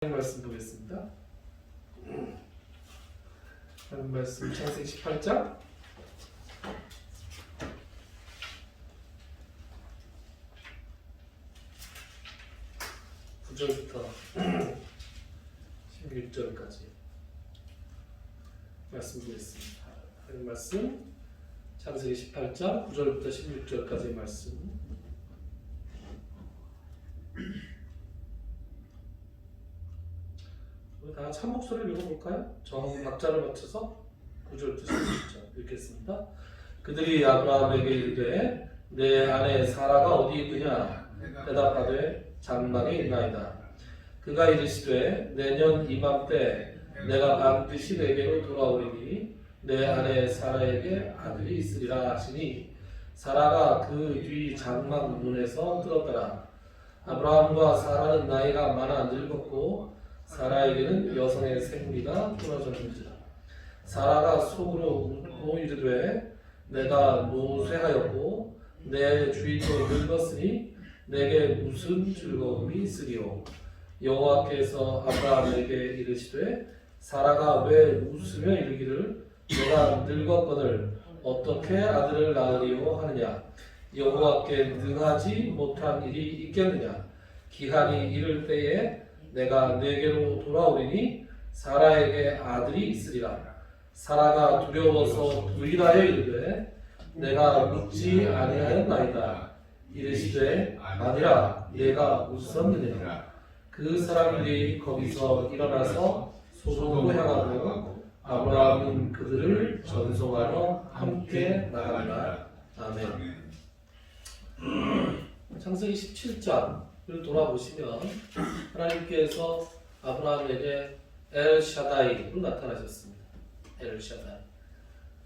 말씀 보겠습니다. 하나님 말씀 창세기 18장 9절부터 16절까지 말씀 보겠습니다. 하나님 말씀 창세기 18장 9절부터 16절까지의 말씀. 우리 다 같이 한 목소리를 읽어볼까요? 정 박자를 맞춰서 9절부터 16절 읽겠습니다. 그들이 아브라함에게 이르되 내 아내 사라가 어디 있느냐? 대답하되 장막에 있나이다. 그가 이르시되 내년 이맘때 내가 반드시 내게로 돌아오리니 내 아내 사라에게 아들이 있으리라 하시니 사라가 그 뒤 장막 문에서 들었더라. 아브라함과 사라는 나이가 많아 늙었고 사라에게는 여성의 생리가 끊어졌는지라. 사라가 속으로 웃고 이르되 내가 노쇠하였고 내 주인도 늙었으니 내게 무슨 즐거움이 있으리요. 여호와께서 아브라함에게 이르시되 사라가 왜 웃으며 이르기를 내가 늙었거늘 어떻게 아들을 낳으리요 하느냐. 여호와께 능하지 못한 일이 있겠느냐. 기한이 이를 때에 내가 내게로 돌아오리니 사라에게 아들이 있으리라. 사라가 두려워서 부인하여 이르되 내가 묻지 아니하였나이다. 이르시되 아니라 내가 웃었느니라. 그 사람들이 거기서 일어나서 소돔으로 향하고 아브라함은 그들을 전송하러 함께 나간다. 아멘. 창세기 17장을 돌아보시면 하나님께서 아브라함에게 엘샤다이로 나타나셨습니다. 엘샤다이,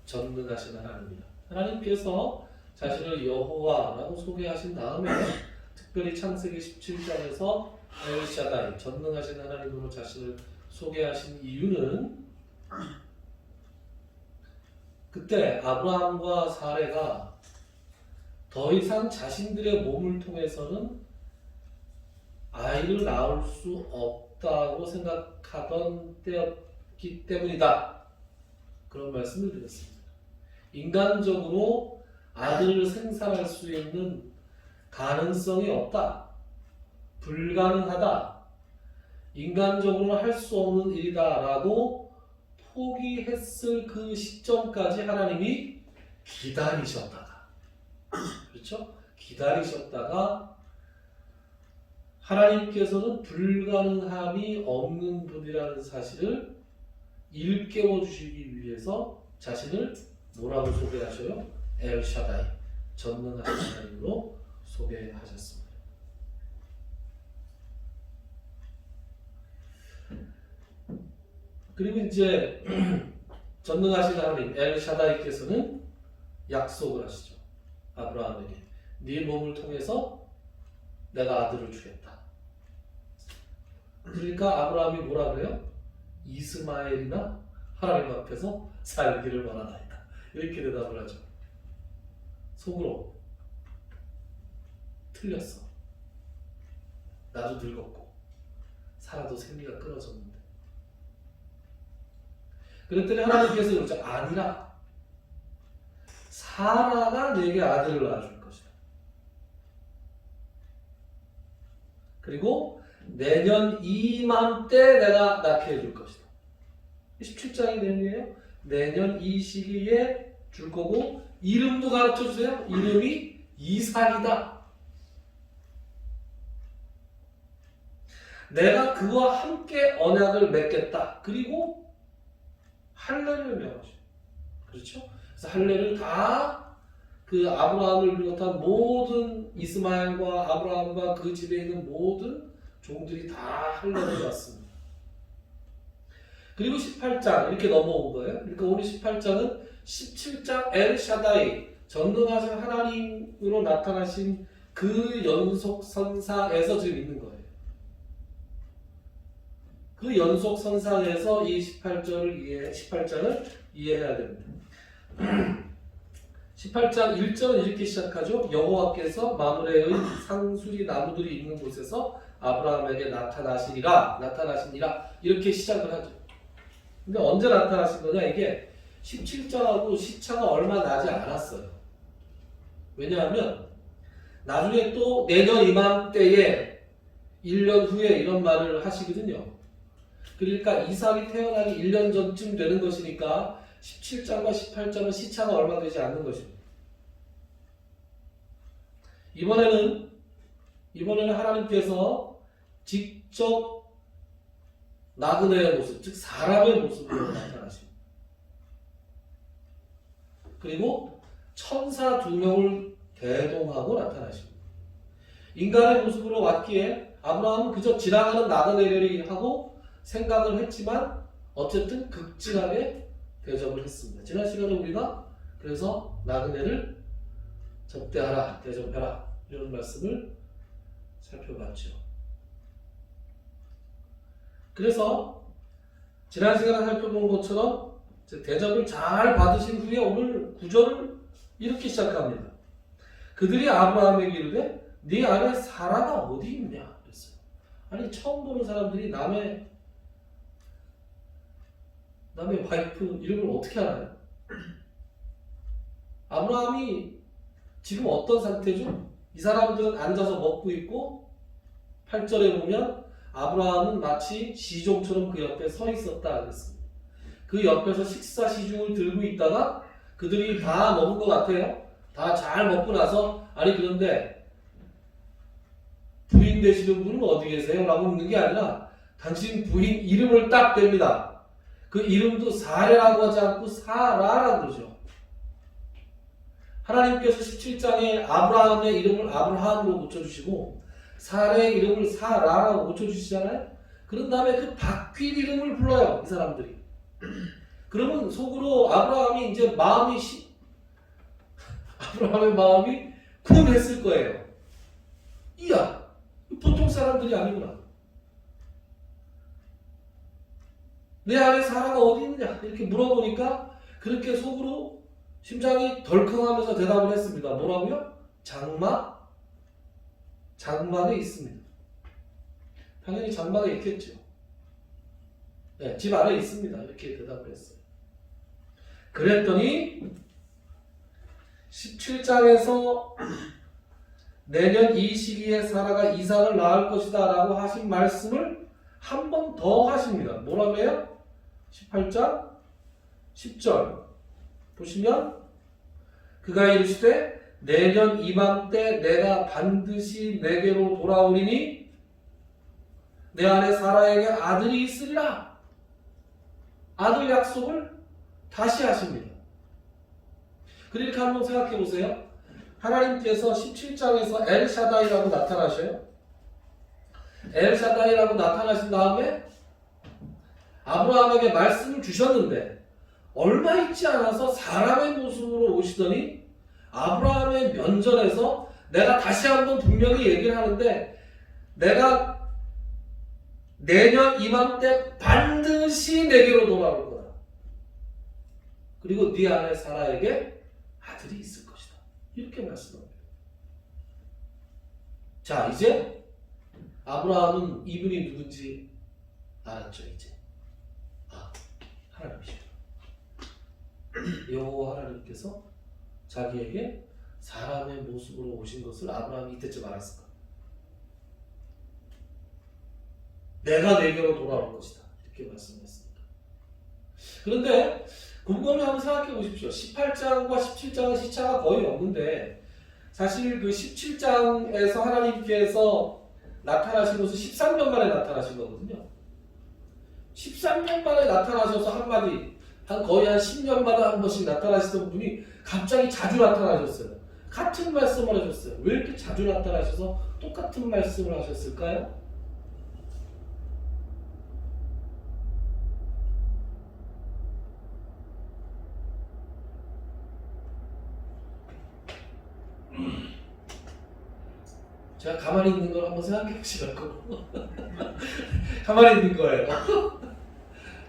전능하신 하나님이다. 하나님께서 자신을 여호와라고 소개하신 다음에 특별히 창세기 17장에서 엘샤다이, 전능하신 하나님으로 자신을 소개하신 이유는 그때 아브라함과 사레가 더 이상 자신들의 몸을 통해서는 아이를 낳을 수 없다고 생각하던 때였기 때문이다. 그런 말씀을 드렸습니다. 인간적으로 아들을 생산할 수 있는 가능성이 없다. 불가능하다. 인간적으로 할 수 없는 일이다 라고 포기했을 그 시점까지 하나님이 기다리셨다가, 그렇죠? 기다리셨다가 하나님께서는 불가능함이 없는 분이라는 사실을 일깨워 주시기 위해서 자신을 뭐라고 소개하셔요? 엘샤다이, 전능하신 하나님으로 소개하셨습니다. 그리고 이제 전능하신 하나님 엘샤다이께서는 약속을 하시죠. 아브라함에게 네 몸을 통해서 내가 아들을 주겠다. 그러니까 아브라함이 뭐라 그래요? 이스마엘이나 하나님 앞에서 살기를 원하나이다. 이렇게 대답을 하죠. 속으로 틀렸어. 나도 늙었고 사라도 생리가 끊어졌는데. 그랬더니 하나님께서 그러죠. 아니라 사라가 내게 아들을 낳아줄 것이다. 그리고 내년 이맘때 내가 낳게 해줄 것이다. 17장의 내용이에요. 내년 이 시기에 줄 거고 이름도 가르쳐 주세요. 이름이 이삭이다. 내가 그와 함께 언약을 맺겠다. 그리고 할례를 명하죠. 그렇죠? 그래서 할례를 다 그 아브라함을 비롯한 모든 이스마엘과 아브라함과 그 집에 있는 모든 종들이 다 할례를 받습니다. 그리고 18장 이렇게 넘어온 거예요. 그러니까 오늘 18장은 17장 엘샤다이, 전능하신 하나님으로 나타나신 그 연속선상에서 지금 있는 거예요. 그 연속선상에서 이 18장을 이해해야 됩니다. 18장 1절은 이렇게 시작하죠. 여호와께서 마므레의 상수리 나무들이 있는 곳에서 아브라함에게 나타나시니라 이렇게 시작을 하죠. 근데 언제 나타나신 거냐? 이게 17장하고 시차가 얼마 나지 않았어요. 왜냐하면 나중에 또 내년 이맘때에 1년 후에 이런 말을 하시거든요. 그러니까 이삭이 태어나기 1년 전쯤 되는 것이니까 17장과 18장은 시차가 얼마 되지 않는 것입니다. 이번에는 하나님께서 직접 나그네의 모습, 즉 사람의 모습으로 나타나십니다. 그리고 천사 2명을 대동하고 나타나십니다. 인간의 모습으로 왔기에 아브라함은 그저 지나가는 나그네들이 하고 생각을 했지만 어쨌든 극진하게 대접을 했습니다. 지난 시간에 우리가 그래서 나그네를 접대하라, 대접해라 이런 말씀을 살펴봤죠. 그래서 지난 시간에 살펴본 것처럼 대접을 잘 받으신 후에 오늘 구절을 이렇게 시작합니다. 그들이 아브라함에게 이르되 네 안에 사라가 어디 있냐 그랬어요. 아니 처음 보는 사람들이 남의 와이프 이름을 어떻게 알아요? 아브라함이 지금 어떤 상태죠? 이 사람들은 앉아서 먹고 있고 8절에 보면 아브라함은 마치 시종처럼 그 옆에 서 있었다 그랬습니다. 그 옆에서 식사 시중을 들고 있다가 그들이 다 먹은 것 같아요. 다 잘 먹고 나서 아니 그런데 부인 되시는 분은 어디 계세요? 라고 묻는 게 아니라 당신 부인 이름을 딱 댑니다. 그 이름도 사레라고 하지 않고 사라라고 그러죠. 하나님께서 17장에 아브라함의 이름을 아브라함으로 고쳐주시고 사레의 이름을 사라라고 고쳐주시잖아요. 그런 다음에 그 바뀐 이름을 불러요. 이 사람들이. 그러면 속으로 아브라함의 마음이 쿵했을 거예요. 이야, 보통 사람들이 아니구나. 내 안에 사라가 어디 있느냐 이렇게 물어보니까 그렇게 속으로 심장이 덜컹하면서 대답을 했습니다. 뭐라고요? 장막에 있습니다. 당연히 장막에 있겠죠. 네, 집 안에 있습니다. 이렇게 대답을 했어요. 그랬더니 17장에서 내년 이 시기에 사라가 이삭을 낳을 것이다 라고 하신 말씀을 한 번 더 하십니다. 뭐라고 해요? 18장 10절 보시면 그가 이르시되 내년 이맘때 내가 반드시 내게로 돌아오리니 내 안에 사라에게 아들이 있으리라. 아들 약속을 다시 하십니다. 그러니까 한번 생각해 보세요. 하나님께서 17장에서 엘샤다이라고 나타나셔요. 엘샤다이라고 나타나신 다음에 아브라함에게 말씀을 주셨는데 얼마 있지 않아서 사람의 모습으로 오시더니 아브라함의 면전에서 내가 다시 한번 분명히 얘기를 하는데 내가 내년 이맘때 반드시 내게로 돌아올 거다. 그리고 네 안에 사라에게 아들이 있을 것이다. 이렇게 말씀합니다. 자, 이제 아브라함은 이분이 누군지 알았죠. 이제 하나님이시죠. 여호와 하나님께서 자기에게 사람의 모습으로 오신 것을 아브라함이 이때쯤 알았을까? 내가 내게로 돌아올 것이다. 이렇게 말씀했습니다. 그런데 곰곰이 한번 생각해 보십시오. 18장과 17장은 시차가 거의 없는데 사실 그 17장에서 하나님께서 나타나신 것은 13년 만에 나타나신 거거든요. 13년 만에 나타나셔서 한마디 거의 한 10년마다 한 번씩 나타나시던 분이 갑자기 자주 나타나셨어요. 같은 말씀을 하셨어요. 왜 이렇게 자주 나타나셔서 똑같은 말씀을 하셨을까요? 제가 가만히 있는 걸 한번 생각해 보시라고. 가만히 있는 거예요.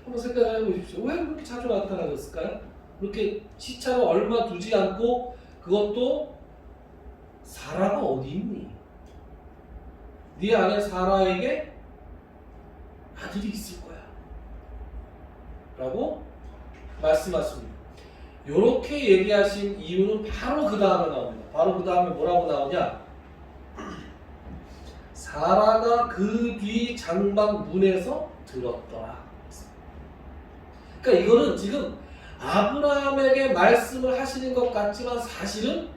한번 생각해 보십시오. 왜 그렇게 자주 나타나셨을까요? 그렇게 시차를 얼마 두지 않고 그것도 사라가 어디 있니? 네 아내 사라에게 아들이 있을 거야 라고 말씀하십니다. 이렇게 얘기하신 이유는 바로 그 다음에 나옵니다. 바로 그 다음에 뭐라고 나오냐? 사라가 그 뒤 장막 문에서 들었더라. 그러니까 이거는 지금 아브라함에게 말씀을 하시는 것 같지만 사실은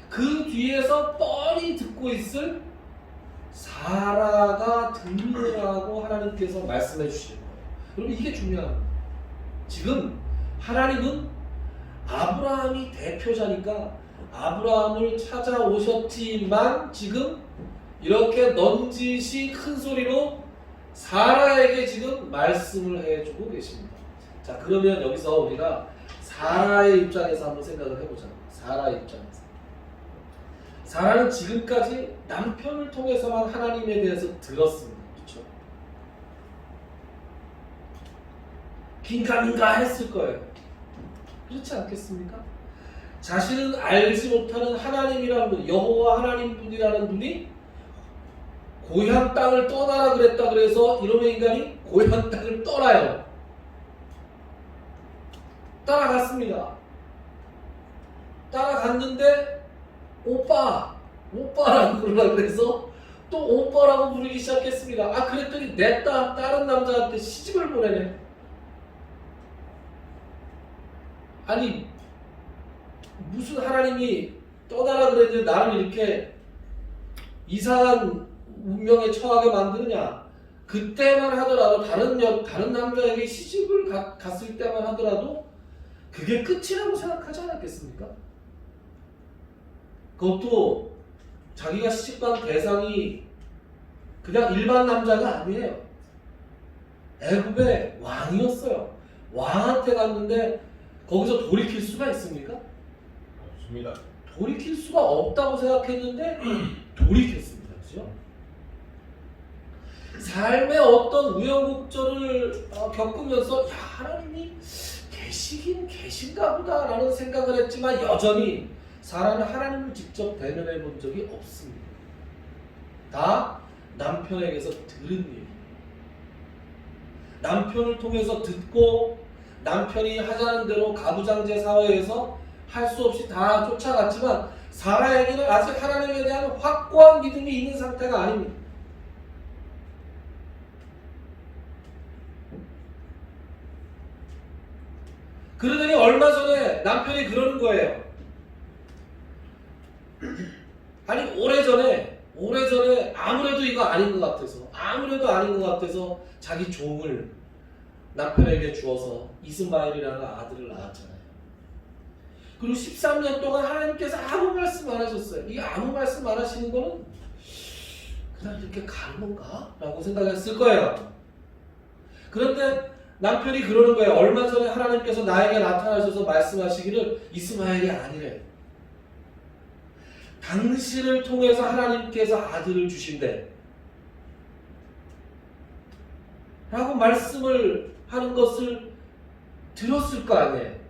그 뒤에서 뻔히 듣고 있을 사라가 들으라고 하나님께서 말씀해 주시는 거예요. 여러분 이게 중요합니다. 지금 하나님은 아브라함이 대표자니까 아브라함을 찾아오셨지만 지금 이렇게 넌지시 큰 소리로 사라에게 지금 말씀을 해주고 계십니다. 자, 그러면 여기서 우리가 사라의 입장에서 한번 생각을 해보자. 사라의 입장에서. 사라는 지금까지 남편을 통해서만 하나님에 대해서 들었습니다. 그렇죠? 긴가민가 했을 거예요. 그렇지 않겠습니까? 자신은 알지 못하는 하나님이라는 분, 여호와 하나님 분이라는 분이 고향 땅을 떠나라 그랬다 그래서 이놈의 인간이 고향 땅을 떠나요. 따라갔습니다. 따라갔는데 오빠라고 그러라 그래서 또 오빠라고 부르기 시작했습니다. 아, 그랬더니 내 다른 남자한테 시집을 보내네. 아니 무슨 하나님이 떠나라 그랬는데 나를 이렇게 이상한 운명에 처하게 만드느냐. 그때만 하더라도 다른 남자에게 시집을 갔을 때만 하더라도 그게 끝이라고 생각하지 않았겠습니까? 그것도 자기가 시집간 대상이 그냥 일반 남자가 아니에요. 애굽의 왕이었어요. 왕한테 갔는데 거기서 돌이킬 수가 있습니까? 없습니다. 돌이킬 수가 없다고 생각했는데 돌이켰습니다. 그죠? 삶의 어떤 우여곡절을 겪으면서 야, 하나님이 계시긴 계신가 보다 라는 생각을 했지만 여전히 사라는 하나님을 직접 대면해 본 적이 없습니다. 다 남편에게서 들은 얘기. 남편을 통해서 듣고 남편이 하자는 대로 가부장제 사회에서 할 수 없이 다 쫓아갔지만 사라에게는 아직 하나님에 대한 확고한 믿음이 있는 상태가 아닙니다. 그러더니 얼마 전에 남편이 그러는 거예요. 아니 오래전에 아무래도 이거 아닌 것 같아서 자기 종을 남편에게 주어서 이스마엘이라는 아들을 낳았잖아요. 그리고 13년 동안 하나님께서 아무 말씀 안 하셨어요. 이 아무 말씀 안 하시는 거는 그냥 이렇게 가는 건가? 라고 생각했을 거예요. 그런데 남편이 그러는 거예요. 얼마 전에 하나님께서 나에게 나타나셔서 말씀하시기를 이스마엘이 아니래. 당신을 통해서 하나님께서 아들을 주신대. 라고 말씀을 하는 것을 들었을 거 아니에요.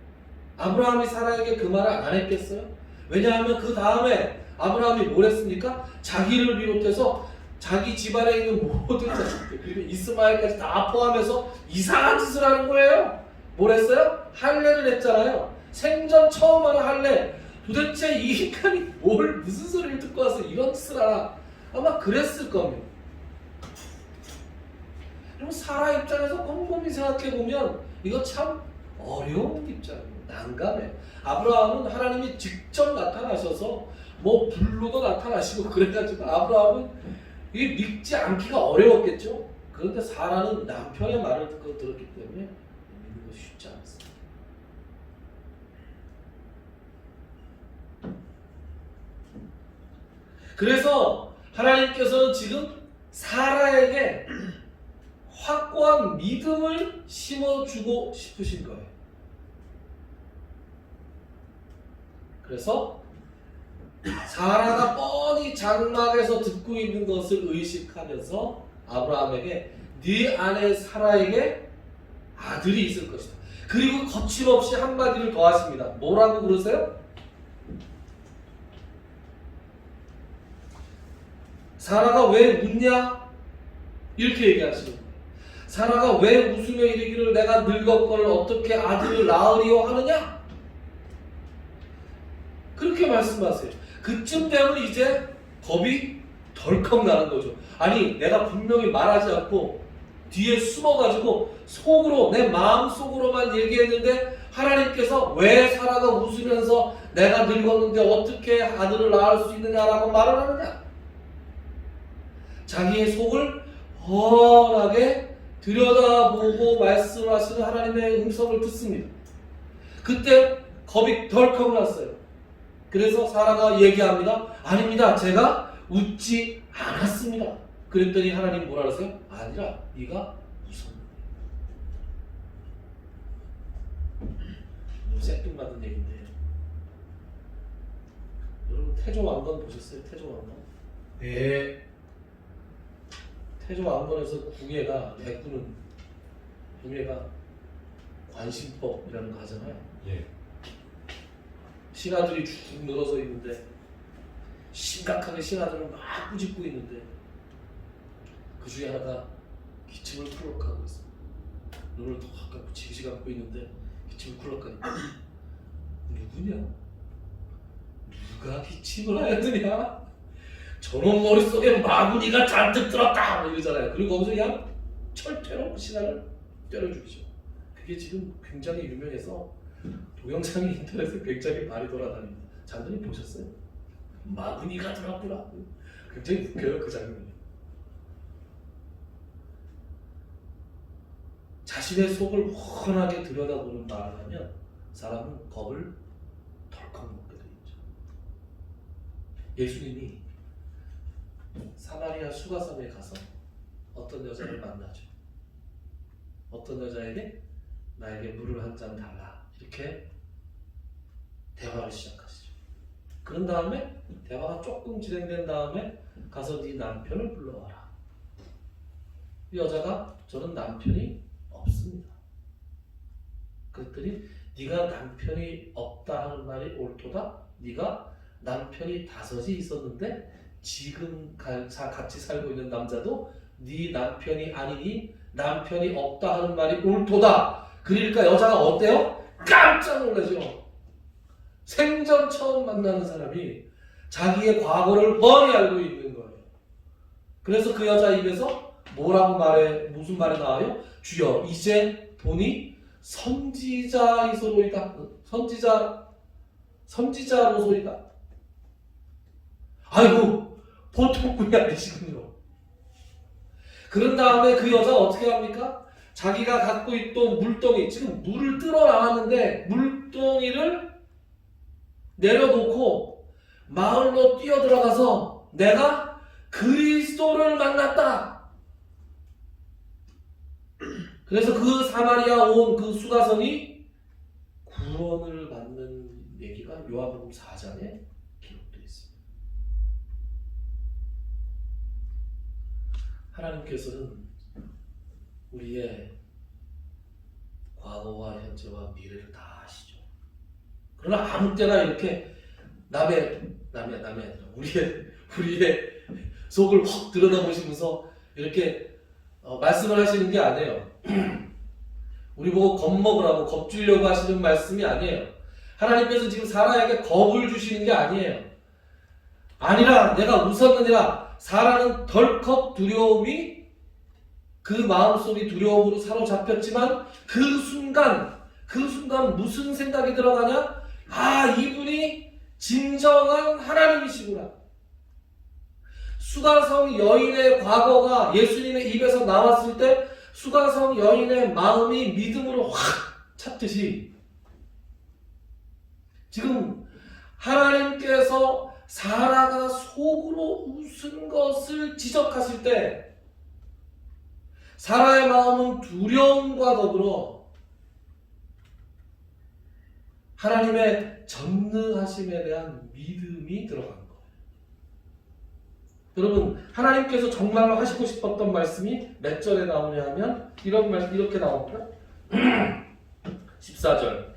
아브라함이 사라에게 그 말을 안 했겠어요? 왜냐하면 그 다음에 아브라함이 뭘 했습니까? 자기를 비롯해서 자기 집안에 있는 모든 자식들 그리고 이스마엘까지 다 포함해서 이상한 짓을 하는 거예요. 뭘 했어요? 할례를 했잖아요. 생전 처음 하는 할례. 도대체 이 인간이 무슨 소리를 듣고 와서 이런 짓을 하나. 아마 그랬을 겁니다. 그럼 사라 입장에서 곰곰이 생각해보면 이거 참 어려운 입장이에요. 난감해요. 아브라함은 하나님이 직접 나타나셔서 뭐 불로도 나타나시고 그래가지고 아브라함은 이게 믿지 않기가 어려웠겠죠. 그런데 사라는 남편의 말을 들었기 때문에 믿는 것이 쉽지 않았습니다. 그래서 하나님께서는 지금 사라에게 확고한 믿음을 심어주고 싶으신 거예요. 그래서 사라가 뻔히 장막에서 듣고 있는 것을 의식하면서 아브라함에게 네 아내 사라에게 아들이 있을 것이다. 그리고 거침없이 한마디를 더 하십니다. 뭐라고 그러세요? 사라가 왜 웃냐? 이렇게 얘기하시는 거예요. 사라가 왜 웃으며 이르기를 내가 늙었거늘 어떻게 아들을 낳으리요 하느냐? 그렇게 말씀하세요. 그쯤 되면 이제 겁이 덜컥 나는 거죠. 아니 내가 분명히 말하지 않고 뒤에 숨어가지고 속으로 내 마음속으로만 얘기했는데 하나님께서 왜 사라가 웃으면서 내가 늙었는데 어떻게 아들을 낳을 수 있느냐라고 말을 하느냐? 자기의 속을 훤하게 들여다보고 말씀하시는 하나님의 음성을 듣습니다. 그때 겁이 덜컥 났어요. 그래서 사라가 얘기합니다. 아닙니다. 제가 웃지 않았습니다. 그랬더니 하나님 뭐라 그러세요? 아니라 네가 웃었는데. 너무 생뚱맞은 얘기인데 여러분 태조왕건 보셨어요? 태조왕건? 네. 태조왕건에서 궁예가 메꾸는 궁예가 관심법이라는 거 하잖아요. 예. 신하들이 쭉 늘어서 있는데 심각하게 신하들을 막 꾸짖고 있는데 그 중에 하나가 기침을 쿨럭하고 있어. 눈을 더 가깝고 지그시 감고 있는데 기침을 쿨럭하니까 누구냐? 누가 기침을 하였느냐? 저놈 머릿속에 마구니가 잔뜩 들었다! 이러잖아요. 그리고 거기서 그냥 철퇴로 신하를 때려 죽이죠. 그게 지금 굉장히 유명해서 동영상이 인터넷에 굉장히 많이 돌아다닙니다. 장군님 보셨어요? 마구니가 들었구나. 굉장히 웃겨요 그 장면이. 자신의 속을 훤하게 들여다보는 말을 하면 사람은 겁을 덜컥 먹게 되죠. 예수님이 사마리아 수가성에 가서 어떤 여자를 만나죠. 어떤 여자에게 나에게 물을 한 잔 달라 이렇게 대화를 시작하시죠. 그런 다음에 대화가 조금 진행된 다음에 가서 네 남편을 불러와라. 이 여자가 저는 남편이 없습니다. 그랬더니 네가 남편이 없다 하는 말이 옳도다. 네가 남편이 5이 있었는데 지금 같이 살고 있는 남자도 네 남편이 아니니 남편이 없다 하는 말이 옳도다. 그러니까 여자가 어때요? 깜짝 놀라죠. 생전 처음 만나는 사람이 자기의 과거를 뻔히 알고 있는 거예요. 그래서 그 여자 입에서 뭐라고 무슨 말이 나와요? 주여 이제 보니 선지자이소로이다. 선지자로소이다. 아이고 보통 분이 아니시군요. 그런 다음에 그 여자가 어떻게 합니까? 자기가 갖고 있던 물동이, 지금 물을 뜰어 나왔는데 물동이를 내려놓고 마을로 뛰어들어가서 내가 그리스도를 만났다. 그래서 그 사마리아 온 그 수가성이 구원을 받는 얘기가 요한복음 4장에 기록되어 있습니다. 하나님께서는 우리의 과거와 현재와 미래를 다 아시죠. 그러나 아무 때나 이렇게 남의 아니라 우리의 속을 확 들여다보시면서 이렇게 말씀을 하시는 게 아니에요. 우리 보고 겁먹으라고 겁주려고 하시는 말씀이 아니에요. 하나님께서 지금 사라에게 겁을 주시는 게 아니에요. 아니라 내가 웃었느니라. 사라는 덜컥 두려움이 그 마음속이 두려움으로 사로잡혔지만 그 순간 무슨 생각이 들어가냐? 아, 이분이 진정한 하나님이시구나. 수가성 여인의 과거가 예수님의 입에서 나왔을 때 수가성 여인의 마음이 믿음으로 확 찼듯이 지금 하나님께서 사라가 속으로 웃은 것을 지적하실 때 사라의 마음은 두려움과 더불어 하나님의 전능하심에 대한 믿음이 들어간 거예요. 여러분, 하나님께서 정말로 하시고 싶었던 말씀이 몇 절에 나오냐 하면 이런 말씀 이렇게 나옵니다. 14절.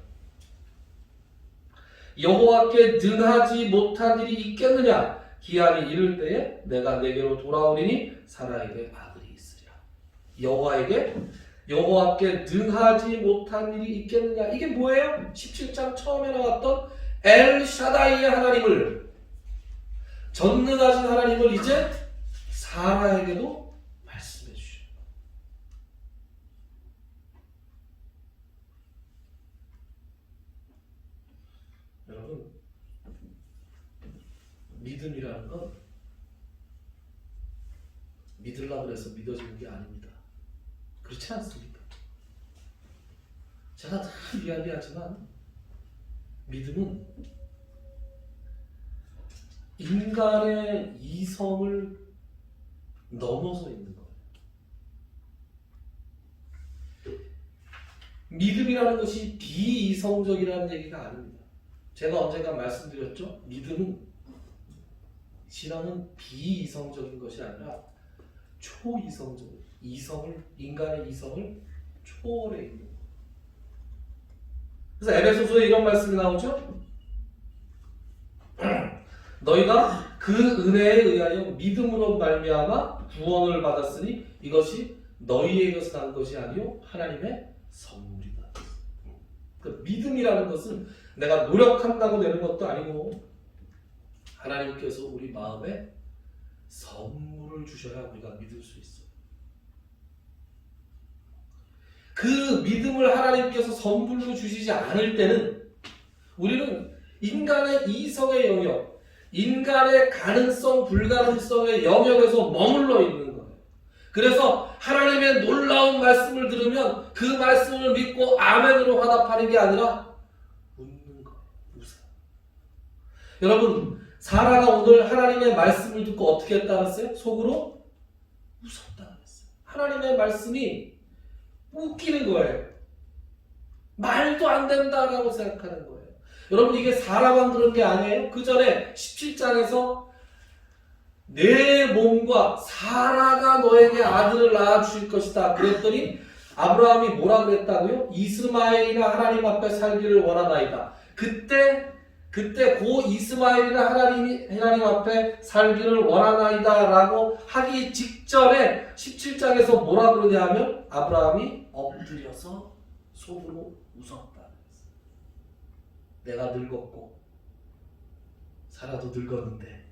여호와께 능하지 못한 일이 있겠느냐? 기한이 이를 때에 내가 내게로 돌아오리니 사라에게 아들이 있으리라. 여호와께 능하지 못한 일이 있겠느냐. 이게 뭐예요? 17장 처음에 나왔던 엘샤다이의 하나님을, 전능하신 하나님을 이제 사라에게도 말씀해 주시오. 여러분, 믿음이라는 건 믿으려고 해서 믿어지는 게 아닙니다. 그렇지 않습니까? 제가 다 이야기하지만 믿음은 인간의 이성을 넘어서 있는 거예요. 믿음이라는 것이 비이성적이라는 얘기가 아닙니다. 제가 언젠가 말씀드렸죠? 믿음은, 신앙은 비이성적인 것이 아니라 초이성적, 인간의 이성을 초월해 있는 거예요. 그래서 에베소서에 이런 말씀이 나오죠? 너희가 그 은혜에 의하여 믿음으로 말미암아 구원을 받았으니 이것이 너희에게서 난 것이 아니요 하나님의 선물이다. 그 믿음이라는 것은 내가 노력한다고 되는 것도 아니고 하나님께서 우리 마음에 선물을 주셔야 우리가 믿을 수 있어요. 그 믿음을 하나님께서 선물로 주시지 않을 때는 우리는 인간의 이성의 영역, 인간의 가능성, 불가능성의 영역에서 머물러 있는 거예요. 그래서 하나님의 놀라운 말씀을 들으면 그 말씀을 믿고 아멘으로 화답하는 게 아니라 웃는 거예요. 웃어요. 여러분, 사라가 오늘 하나님의 말씀을 듣고 어떻게 했다 그랬어요? 속으로 웃었다 그랬어요. 하나님의 말씀이 웃기는 거예요. 말도 안 된다라고 생각하는 거예요. 여러분, 이게 사라만 그런 게 아니에요. 그 전에 17장에서 내 몸과 사라가 너에게 아들을 낳아주실 것이다 그랬더니 아브라함이 뭐라 그랬다고요? 이스마엘이나 하나님 앞에 살기를 원하나이다. 그때 고 이스마엘이나 하나님 앞에 살기를 원하나이다 라고 하기 직전에 17장에서 뭐라 그러냐 하면 아브라함이 엎드려서 속으로 웃었다. 내가 늙었고 사라도 늙었는데.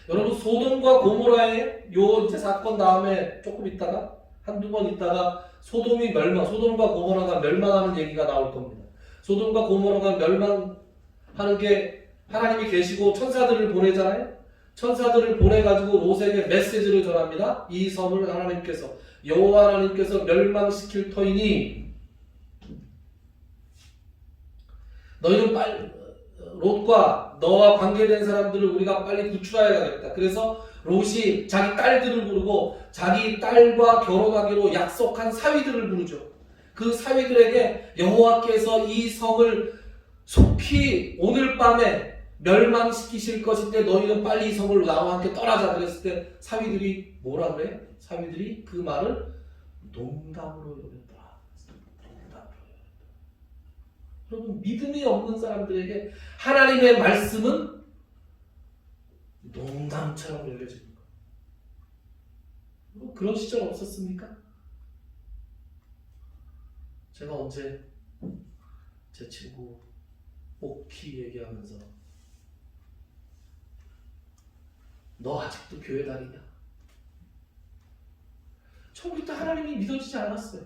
여러분, 소돔과 고모라의 요 이제 사건 다음에 조금 있다가 한두 번 있다가 소돔과 고모라가 멸망하는 얘기가 나올 겁니다. 소돔과 고모라가 멸망하는 게 하나님이 계시고 천사들을 보내잖아요. 천사들을 보내가지고 롯에게 메시지를 전합니다. 이 섬을 하나님께서, 여호와 하나님께서 멸망시킬 터이니 너희는 빨리 롯과 너와 관계된 사람들을 우리가 빨리 구출해야겠다. 그래서 롯이 자기 딸들을 부르고 자기 딸과 결혼하기로 약속한 사위들을 부르죠. 그 사위들에게 여호와께서 이 성을 속히 오늘 밤에 멸망시키실 것인데 너희는 빨리 이 성을 나와 함께 떠나자 그랬을 때 사위들이 뭐라 그래요? 사위들이 그 말을 농담으로 여겼다. 여러분, 믿음이 없는 사람들에게 하나님의 말씀은 농담처럼 여겨지는 거예요. 뭐 그런 시절 없었습니까? 제가 언제 제 친구 오키 얘기하면서 너 아직도 교회 다니냐? 처음부터 하나님이 믿어지지 않았어요.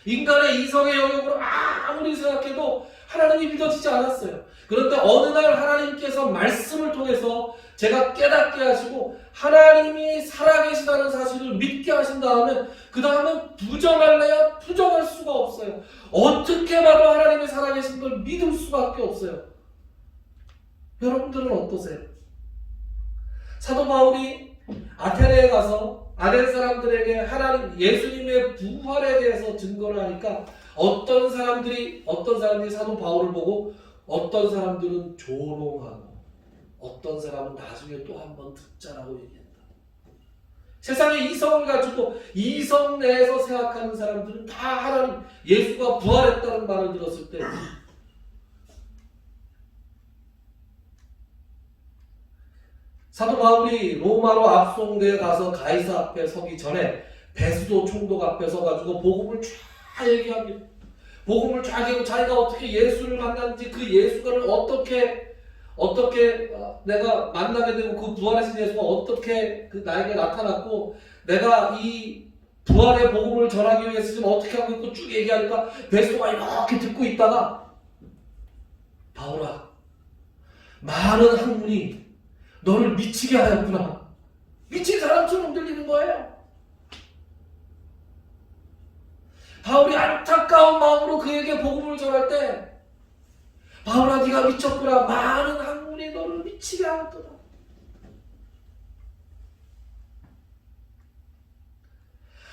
인간의 이성의 영역으로 아무리 생각해도 하나님이 믿어지지 않았어요. 그런데 어느 날 하나님께서 말씀을 통해서 제가 깨닫게 하시고 하나님이 살아계시다는 사실을 믿게 하신 다음에 그 다음에 부정할래야 부정할 수가 없어요. 어떻게 봐도 하나님이 살아계신 걸 믿을 수밖에 없어요. 여러분들은 어떠세요? 사도 바울이 아테네에 가서 아덴 사람들에게 하나님 예수님의 부활에 대해서 증거를 하니까 어떤 사람들이 사도 바울을 보고 어떤 사람들은 조롱하고 어떤 사람은 나중에 또 한 번 듣자라고 얘기했다. 세상의 이성을 가지고 이성 내에서 생각하는 사람들은 다 하나님 예수가 부활했다는 말을 들었을 때 사도 바울이 로마로 압송되어 가서 가이사 앞에 서기 전에 베스도 총독 앞에 서가지고 복음을 쫙 얘기합니다. 복음을 쫙 얘기하고 자기가 어떻게 예수를 만났는지 그 예수를 어떻게 내가 만나게 되고 그 부활하신 예수가 어떻게 그 나에게 나타났고 내가 이 부활의 복음을 전하기 위해서 지금 어떻게 하고 있고 쭉 얘기하니까 베스도가 이렇게 듣고 있다가 바울아 많은 학문이 너를 미치게 하였구나. 미친 사람처럼 들리는 거예요. 바울이 안타까운 마음으로 그에게 복음을 전할 때 바울아 네가 미쳤구나. 많은 학문이 너를 미치게 하였도다.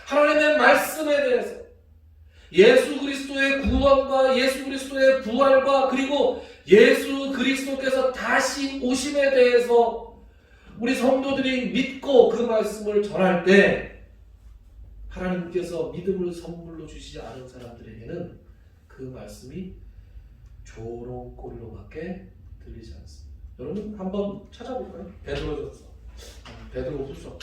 하나님의 말씀에 대해서 예수 그리스도의 구원과 예수 그리스도의 부활과 그리고 예수 그리스도께서 다시 오심에 대해서 우리 성도들이 믿고 그 말씀을 전할 때 하나님께서 믿음을 선물로 주시지 않은 사람들에게는 그 말씀이 조롱거리로밖에 들리지 않습니다. 여러분 한번 찾아볼까요? 베드로전서, 베드로후서.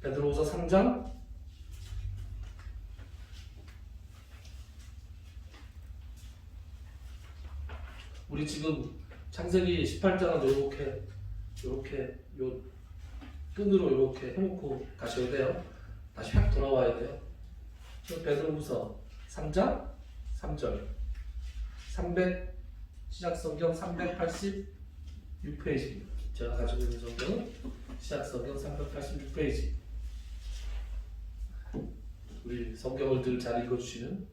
베드로후서 3장 우리 지금 창세기 18장은 이렇게 요 끈으로 이렇게 해놓고 가셔야 돼요. 다시 확 돌아와야 돼요. 베드로후서 3장 3절 시작성경 386페이지입니다. 제가 가지고 있는 성경은 시작성경 386페이지. 우리 성경을 늘 잘 읽어주시는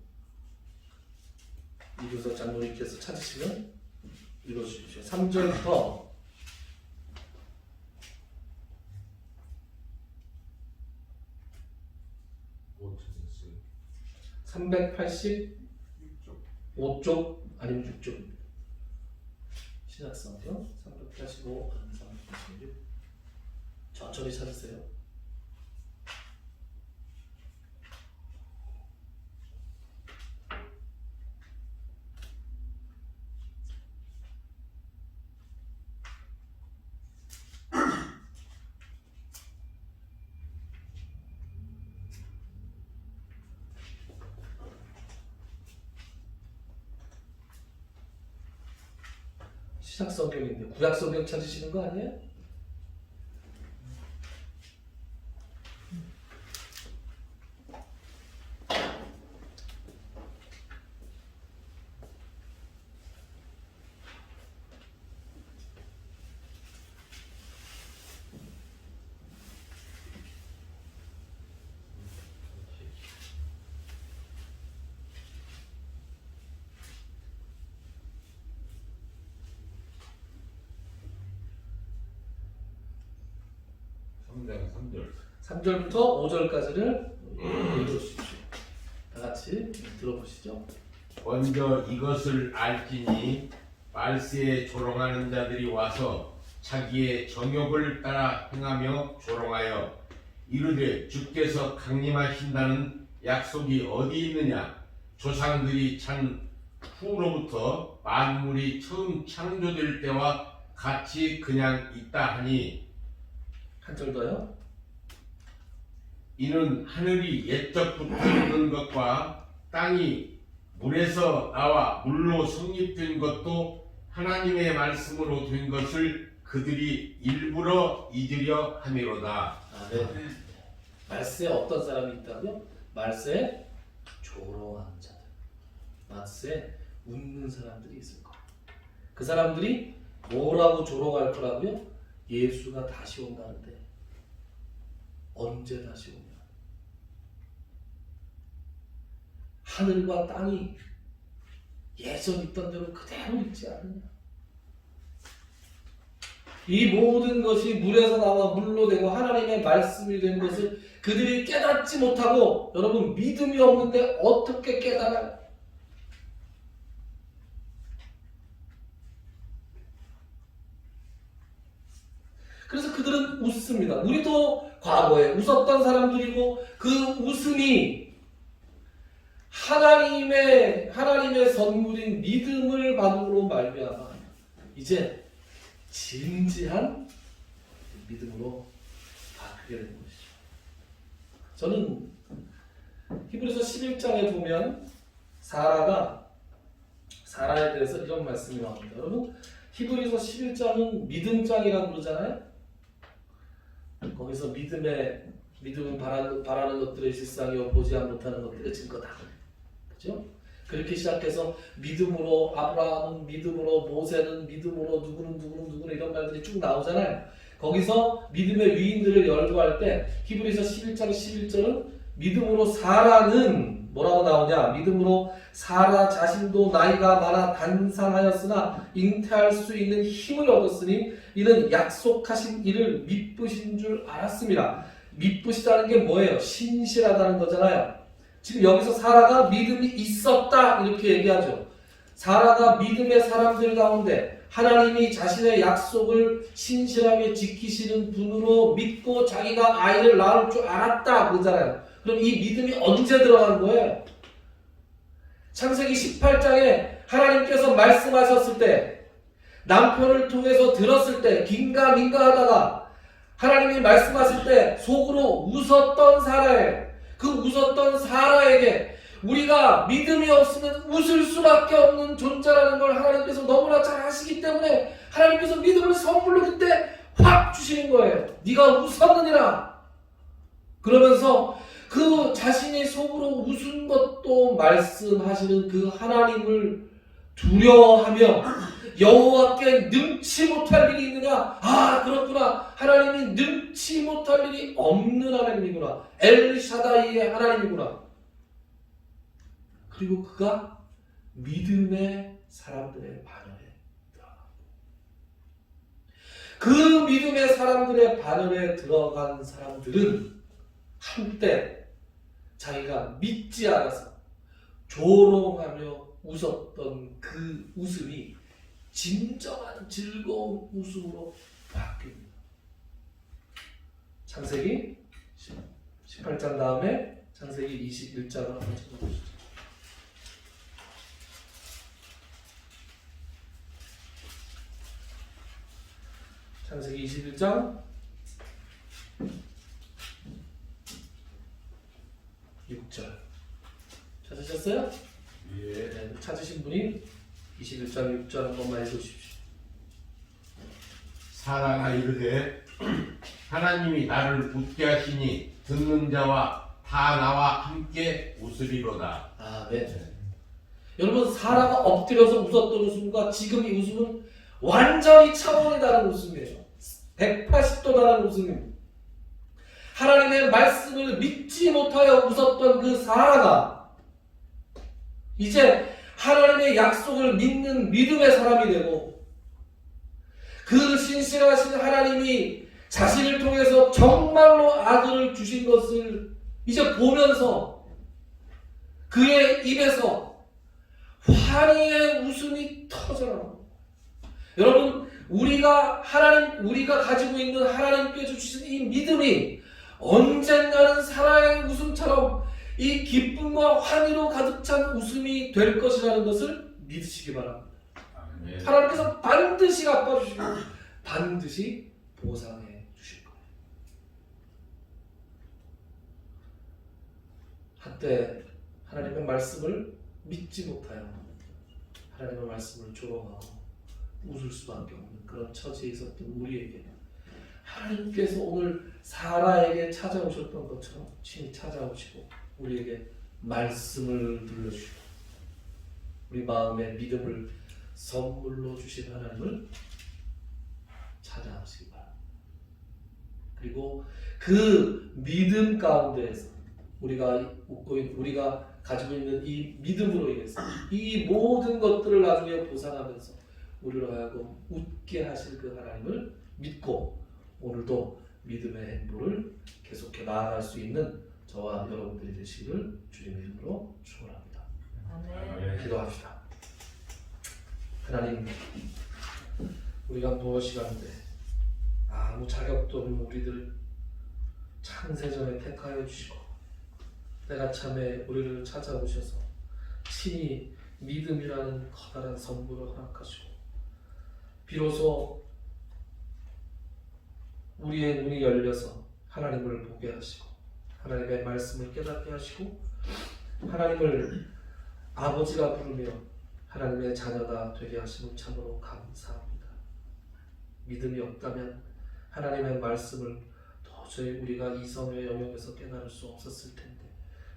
이교석 장로님께서 찾으시면 읽어주십시오. 3절부터 385쪽 아니면 6쪽 신약성경 385 아니면 386 천천히 찾으세요. 시작성경인데 구약성경 찾으시는 거 아니에요? 네, 3절. 3절부터 5절까지를 읽어주십시오. 다 같이 들어보시죠. 먼저 이것을 알지니 말세에 조롱하는 자들이 와서 자기의 정욕을 따라 행하며 조롱하여 이르되 주께서 강림하신다는 약속이 어디 있느냐. 조상들이 찬 후로부터 만물이 처음 창조될 때와 같이 그냥 있다 하니 한 절 더요. 이는 하늘이 옛적부터 있는 것과 땅이 물에서 나와 물로 성립된 것도 하나님의 말씀으로 된 것을 그들이 일부러 잊으려 함이로다. 네. 말세에 어떤 사람이 있다고요? 말세에 조롱하는 자들, 말세에 웃는 사람들이 있을 거예요. 그 사람들이 뭐라고 조롱할 거라고요? 예수가 다시 온다는데 언제 다시 오냐? 하늘과 땅이 예전 있던 대로 그대로 있지 않느냐? 이 모든 것이 물에서 나와 물로 되고 하나님의 말씀이 된 것을 그들이 깨닫지 못하고 여러분 믿음이 없는데 어떻게 깨달아요? 그래서 그들은 웃습니다. 우리도 과거에 웃었던 사람들이고 그 웃음이 하나님의 선물인 믿음을 받음으로 말미암아 이제 진지한 믿음으로 바뀌게 된 것이죠. 저는 히브리서 11장에 보면 사라에 대해서 이런 말씀이 나옵니다. 여러분 히브리서 11장은 믿음장이라고 그러잖아요. 거기서 믿음은 바라는 것들의 실상이요 보지 못하는 것들의 증거다. 그죠? 그렇게 시작해서 믿음으로 아브라함은 믿음으로 모세는 믿음으로 누구는 이런 말들이 쭉 나오잖아요. 거기서 믿음의 위인들을 열거할 때 히브리서 11장 11절은 믿음으로 사라는 뭐라고 나오냐? 믿음으로 사라 자신도 나이가 많아 단상하였으나 잉태할 수 있는 힘을 얻었으니 이는 약속하신 이를 믿으신 줄 알았습니다. 믿으시다는 게 뭐예요? 신실하다는 거잖아요. 지금 여기서 사라가 믿음이 있었다 이렇게 얘기하죠. 사라가 믿음의 사람들 가운데 하나님이 자신의 약속을 신실하게 지키시는 분으로 믿고 자기가 아이를 낳을 줄 알았다 그러잖아요. 그럼 이 믿음이 언제 들어간 거예요? 창세기 18장에 하나님께서 말씀하셨을 때 남편을 통해서 들었을 때 긴가민가 하다가 하나님이 말씀하실 때 속으로 웃었던 사라예요. 그 웃었던 사라에게 우리가 믿음이 없으면 웃을 수밖에 없는 존재라는 걸 하나님께서 너무나 잘 아시기 때문에 하나님께서 믿음을 선물로 그때 확 주시는 거예요. 네가 웃었느니라. 그러면서 그 자신이 속으로 웃은 것도 말씀하시는 그 하나님을 두려워하며 여호와께 능치 못할 일이 있느냐? 아 그렇구나. 하나님이 능치 못할 일이 없는 하나님이구나. 엘샤다이의 하나님이구나. 그리고 그가 믿음의 사람들의 반열에 들어갑니다. 그 믿음의 사람들의 반열에 들어간 사람들은 한때 자기가 믿지 않아서 조롱하며 웃었던 그 웃음이 진정한 즐거운 웃음으로 바뀝니다. 창세기 18장 다음에 창세기 21장을 한번 찾아보시죠. 창세기 21장 6절 찾으셨어요? 예. 네, 찾으신 분이 21장 6절 한 번만 해주십시오. 사라가 이르되 하나님이 나를 웃게 하시니 듣는 자와 다 나와 함께 웃으리로다. 네. 여러분 사라가 엎드려서 웃었던 웃음과 지금 이 웃음은 완전히 차원이 다른 웃음이에요. 180도 다른 웃음입니다. 하나님의 말씀을 믿지 못하여 웃었던 그 사라가 이제 하나님의 약속을 믿는 믿음의 사람이 되고 그 신실하신 하나님이 자신을 통해서 정말로 아들을 주신 것을 이제 보면서 그의 입에서 환희의 웃음이 터져나옵니다. 여러분 우리가 가지고 있는 하나님께 주신 이 믿음이 언젠가는 사라의 웃음처럼 이 기쁨과 환희로 가득 찬 웃음이 될 것이라는 것을 믿으시기 바랍니다. 아멘. 하나님께서 반드시 갚아주시고 반드시 보상해 주실 거예요. 한때 하나님의 말씀을 믿지 못하여 하나님의 말씀을 조롱하고 웃을 수밖에 없는 그런 처지에 있었던 우리에게 하나님께서 오늘 사라에게 찾아오셨던 것처럼 친히 찾아오시고 우리에게 말씀을 들려주시고 우리 마음에 믿음을 선물로 주신 하나님을 찾아오시기 바랍니다. 그리고 그 믿음 가운데에서 우리가 가지고 있는 이 믿음으로 인해서 이 모든 것들을 나중에 보상하면서 우리로 하여금 웃게 하실 그 하나님을 믿고 오늘도 믿음의 행보를 계속해 나아갈 수 있는 저와 여러분들이 되시기를 주님의 이름으로 축원합니다. 아멘. 기도합시다. 하나님, 우리가 무엇이 가는데 아무 자격도 없는 우리들 창세전에 택하여 주시고 때가 참에 우리를 찾아오셔서 친히 믿음이라는 커다란 선물을 허락하시고 비로소 우리의 눈이 열려서 하나님을 보게 하시고 하나님의 말씀을 깨닫게 하시고 하나님을 아버지라 부르며 하나님의 자녀가 되게 하심을 참으로 감사합니다. 믿음이 없다면 하나님의 말씀을 도저히 우리가 이성의 영역에서 깨달을 수 없었을 텐데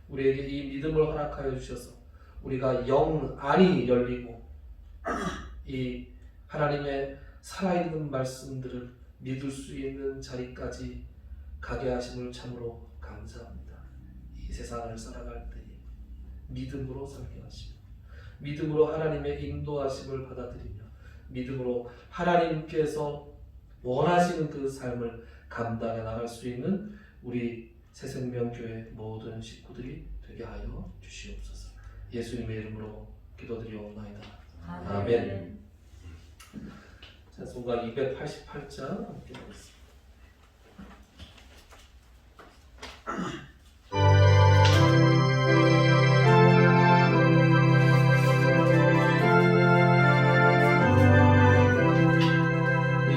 우리에게 이 믿음을 허락하여 주셔서 우리가 영 안이 열리고 이 하나님의 살아있는 말씀들을 믿을 수 있는 자리까지 가게 하심을 참으로 감사합니다. 이 세상을 살아갈 때에 믿음으로 살게 하시고 믿음으로 하나님의 인도하심을 받아들이며 믿음으로 하나님께서 원하시는 그 삶을 감당해 나갈 수 있는 우리 새생명교회 모든 식구들이 되게 하여 주시옵소서. 예수님의 이름으로 기도드리옵나이다. 아멘. 찬송가 288장 함께 하겠습니다.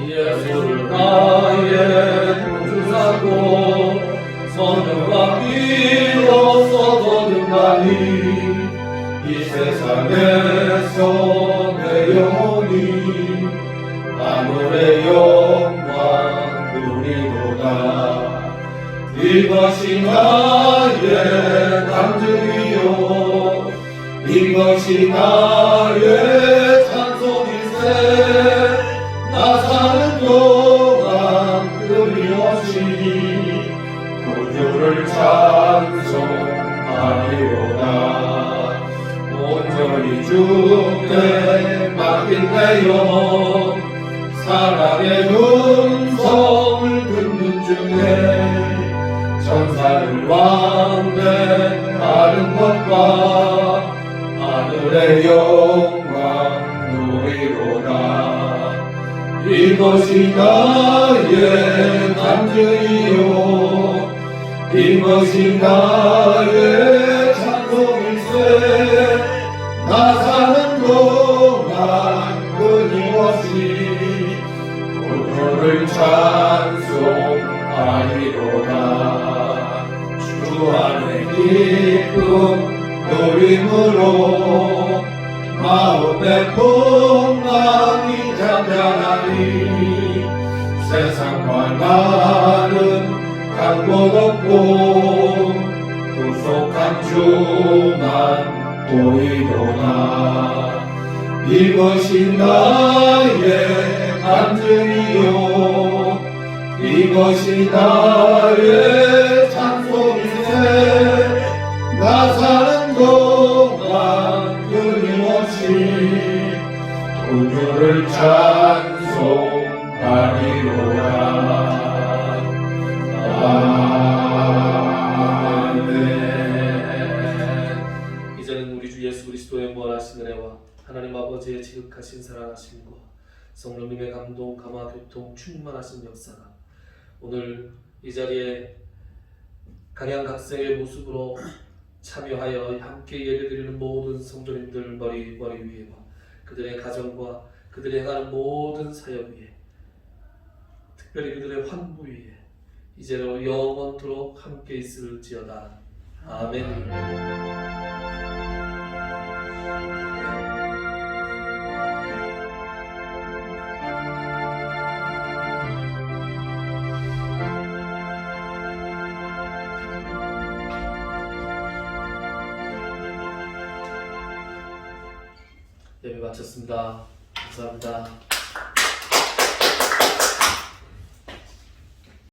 예수를 나의 구주 삼고 성령과 비로소 거듭나니 이 세상에서 내 영혼이 하늘의 영광 누리도다. 이것이 나의 간증이요 이것이 나의 찬송일세. 나 사는 동안 끊임없이 구주를 찬송하리로다. 온전히 주께 맡긴 내 영혼 사랑의 음성을 듣는 중에 천사를 왕래하는 것과 하늘의 영광 누리로다. 이것이 나의 간증이요 이것이 나의 찬송일세. 나 사는 동안 끊임없이 구주를 찬송하리로다. 주 안에 기쁨 누림으로 마음의 풍랑이 잠잠하니 세상과 나는 간 곳 없고 구속한 주만 보이도다. 이것이 나의 간증이요 이것이 나의 찬송일세. 나 사는 동안 끊임없이 구주를 찬송하리로다. 아멘. 이제는 우리 주 예수 그리스도의 무한하신 은혜와 하나님 아버지의 지극하신 사랑하심과 성령님의 감동, 감화, 교통, 충만하신 역사가 오늘 이 자리에 각양각색의 모습으로 참여하여 함께 예배드리는 모든 성도님들 머리 위에와 그들의 가정과 그들이 행하는 모든 사역 위에 특별히 그들의 환부 위에 이제로 영원토록 함께 있을지어다. 아멘. 예배 마쳤습니다. 감사합니다.